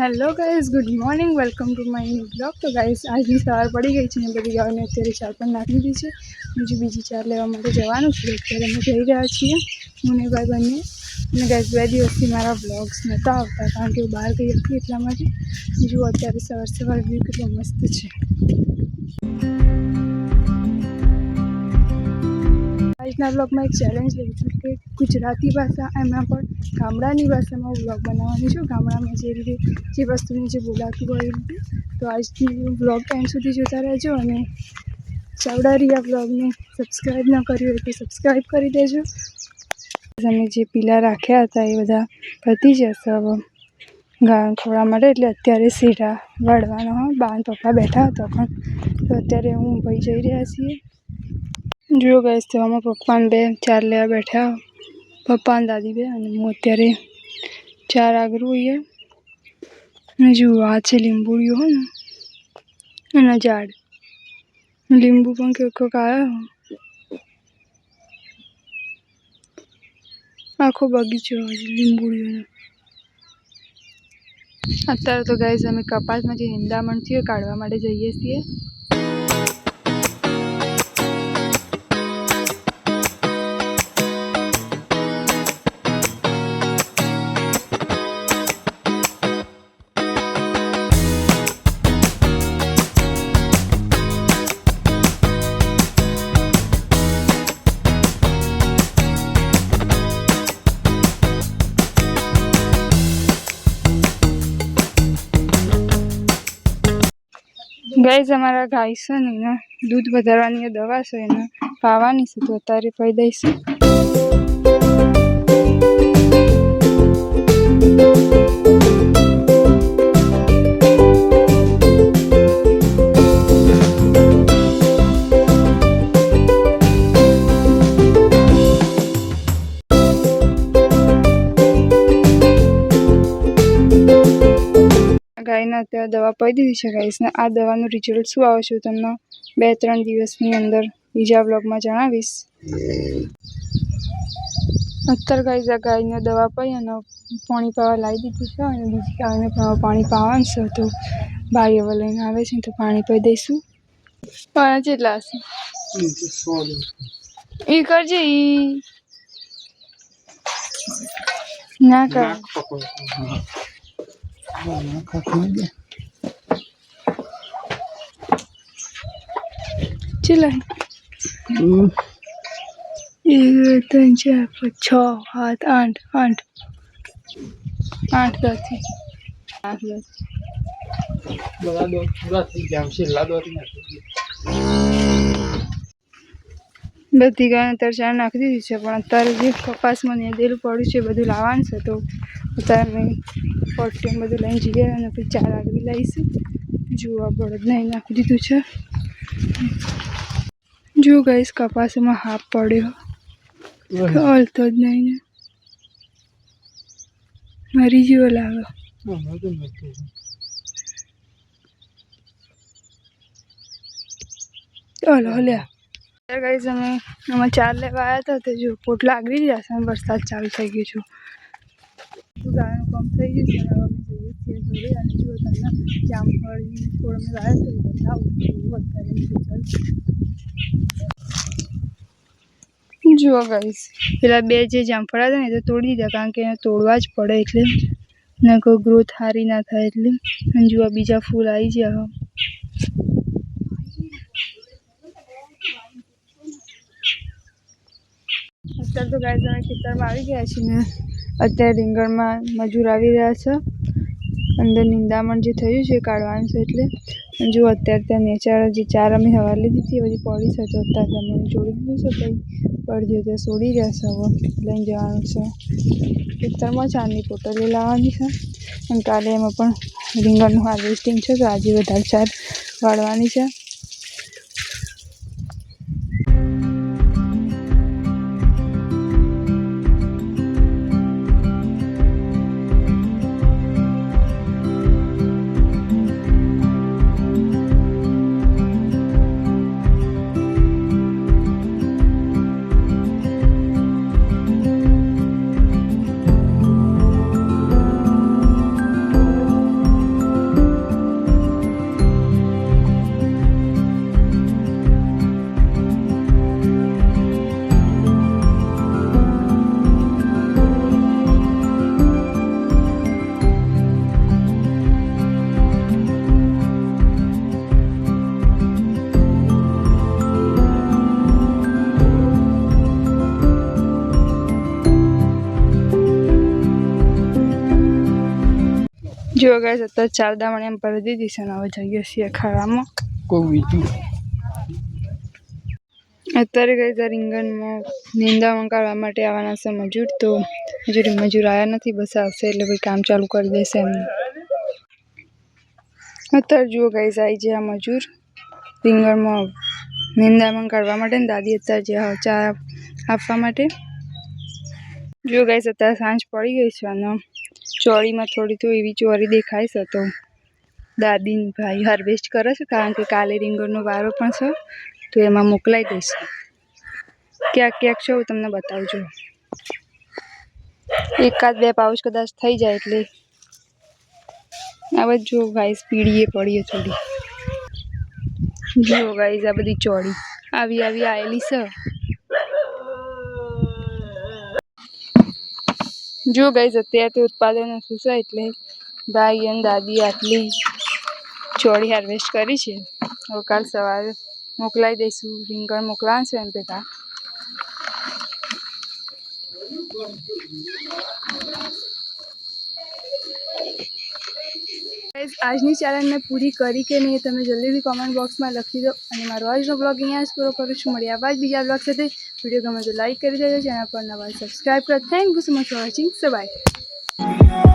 Hello guys, good morning, welcome to my new blog. तो guys આજની સવાર પડી ગઈ છે ને બધી ગાયોને અત્યારે ચાર પણ નાખી દીધી છે। બીજી બીજી ચાર લેવા માટે જવાનું છે। અત્યારે અમે જઈ રહ્યા છીએ હું ને ભાઈ બંને। અને ગાઈસ 2 દિવસથી મારા બ્લોગ્સ નહોતા આવતા કારણ કે હું બહાર ગઈ હતી એટલા માટે। જુઓ અત્યારે સવાર સવાર વ્યૂ કેટલો મસ્ત છે। આજના બ્લોગમાં એક ચેલેન્જ લઉં છું કે ગુજરાતી ભાષા એમાં પણ ગામડાની ભાષામાં હું બ્લોગ બનાવવાની છું। ગામડામાં જે રીતે જે વસ્તુની જે બોલાતું હોય એ રીતે। તો આજથી બ્લોગ એન્ડ સુધી જોતા રહેજો અને ચાવડારિયા બ્લોગને સબસ્ક્રાઈબ ન કર્યું હોય તો સબસ્ક્રાઈબ કરી દેજો। અમે જે પીલા રાખ્યા હતા એ બધા પતી જશે હવે ગાય ખોળવા માટે, એટલે અત્યારે સીધા વાળવાનો હોય। બા અને પપ્પા બેઠા હતા પણ તો અત્યારે હું ભાઈ જઈ રહ્યા છીએ। જો ગાઈસ તો આમાં પપ્પા ને બે ચાર લેવા બેઠા, પપ્પા અને દાદી બે, અને હું અત્યારે ચાર આગળ હોઈએ। અને જુઓ આ છે લીંબુડીઓ હોય ને એના ઝાડ, લીંબુ પણ કોક આવ્યો, આખો બગીચો લીંબુડીઓનો। અત્યારે તો ગાઈસ અમે કપાસમાં જે નિંદામણ છે કાઢવા માટે જઈએ છીએ। ગાઈસ અમારા ગાય છે ને એના દૂધ વધારવાની દવા છે એને પાવાની છે, તો અત્યારે પાઈ દઈશું। ગાયને અત્યારે દવા પાઈ દીધી છે ગાઈસને। આ દવાનું રિઝલ્ટ શું આવે છે તમને 2-3 દિવસની અંદર બીજા બ્લોગમાં જણાવીશ। અત્યારે ગાઈસ આ ગાયને દવા પાઈ અને પાણી પાવા લાવી દીધું છે અને બીજી ગાયને પણ પાણી પાવાનું છે। તો ભાઈ હવે લઈને આવે છે તો પાણી પાઈ દઈશું। પાણી કેટલા હશે એ કરજે ઈ ના કર ચલા 1 2 3 4 5 6 7 8 10 બધા દો પૂરા થઈ ગયા છે। બધી ગાયને અત્યારે ચાર નાખી દીધી છે, પણ અત્યારે જે કપાસમાં નેદેલું પડ્યું છે બધું લાવવાનું છે। તો અત્યારે મેં પોટી બધું લઈને જઈએ અને પછી ચાર આગળ લઈશું। જુઓ બળદ નહીં નાખી દીધું છે। જો ગાઈસ કપાસમાં હાફ પડ્યો, હલતો જ નહીં ને, મરી જેવો લાગે। ચાલો હલ્યા ગાઈસ અમે આમાં ચાર લેવા આવ્યા હતા તો જો પોટલા આગળી રહ્યા છે, વરસાદ ચાલુ થઈ ગયો છે। ગાયનું કામ થઈ ગયું છે અને અમે જઈએ છીએ ઘરે। અને જો તમને જામફળની છોડ અમે વાવ્યા તો એ બતાવું અત્યારે જુઓ ગાઈસ પેલા બે જે જામફળ હતા ને એ તો તોડી દીધા કારણ કે એને તોડવા જ પડે, એટલે ને કોઈ ગ્રોથ સારી ના થાય એટલે। અને જુઓ બીજા ફૂલ આવી ગયા। અત્યારે તો ગાઈસ અમે ખેતરમાં આવી ગયા છીએ ને અત્યારે રીંગણમાં મજૂર આવી રહ્યા છે। અંદર નિંદામણ જે થયું છે કાઢવાનું છે એટલે। જો અત્યારે ત્યાં નેચાર જે ચાર અમે હવા લીધી હતી એ બધી પડી છે, તો અત્યારે તમે જોડી દીધું છે ભાઈ પડી ત્યાં છોડી રહ્યા છે, હવે લઈને જવાનું છે ખેતરમાં। ચારની પોટલી લાવવાની છે અને કાલે એમાં પણ રીંગણનું હાર્વેસ્ટિંગ છે, તો આજે વધારે ચાર વાળવાની છે। જો ગાઈસ અત્યારે 4 દામણ એમ ભરી દીધી છે ને હવે જઈએ છીએ ખાવામાં કોઈ બીજું અત્યારે ગાઈસ આ રીંગણમાં નિંદામણ કાઢવા માટે આવવાના છે મજૂર તો મજૂર આવ્યા નથી બસ આવશે એટલે ભાઈ કામ ચાલુ કરી દેશે એમને અત્યારે જુઓ ગાઈસ આવી છે આ મજૂર રીંગણમાં નિંદામણ કાઢવા માટે ને દાદી અત્યારે જે ચા આપવા માટે જો ગાઈસ અત્યારે સાંજ પડી ગઈ છે અને ચોળીમાં થોડી તો એવી ચોરી દેખાય છે તો દાદી ભાઈ હાર્વેસ્ટ કરે છે કારણ કે કાલે રીંગણનો વારો પણ છે તો એમાં મોકલાઈ દઈશ ક્યાંક ક્યાંક છે હું તમને બતાવજો એકાદ બે પાઉચ કદાચ થઈ જાય એટલે હવે જો ગાઈસ પીડીએ પડીએ થોડી જો ગાઈસ આ બધી ચોળી આવી આવેલી છે જો ગાઈસ અત્યારે તો ઉત્પાદન ઓછું છે એટલે ભાઈ અને દાદી આટલી ચોળી હાર્વેસ્ટ કરી છે હવે કાલ સવારે મોકલાઈ દઈશું રીંગણ મોકલાશે એમ પેલા આજની ચેલેન્જ મેં પૂરી કરી કે નહીં તમે જલ્દીથી કોમેન્ટ બોક્સમાં લખી દો અને મારો આજનો બ્લોગ અહીંયા જ પૂરો કરું છું મળ્યા બાદ બીજા બ્લોગ સાથે વિડીયો ગમે તો લાઈક કરી દેજો ચેનલ પર નવા સબસ્ક્રાઈબ કરો thank you so much for watching bye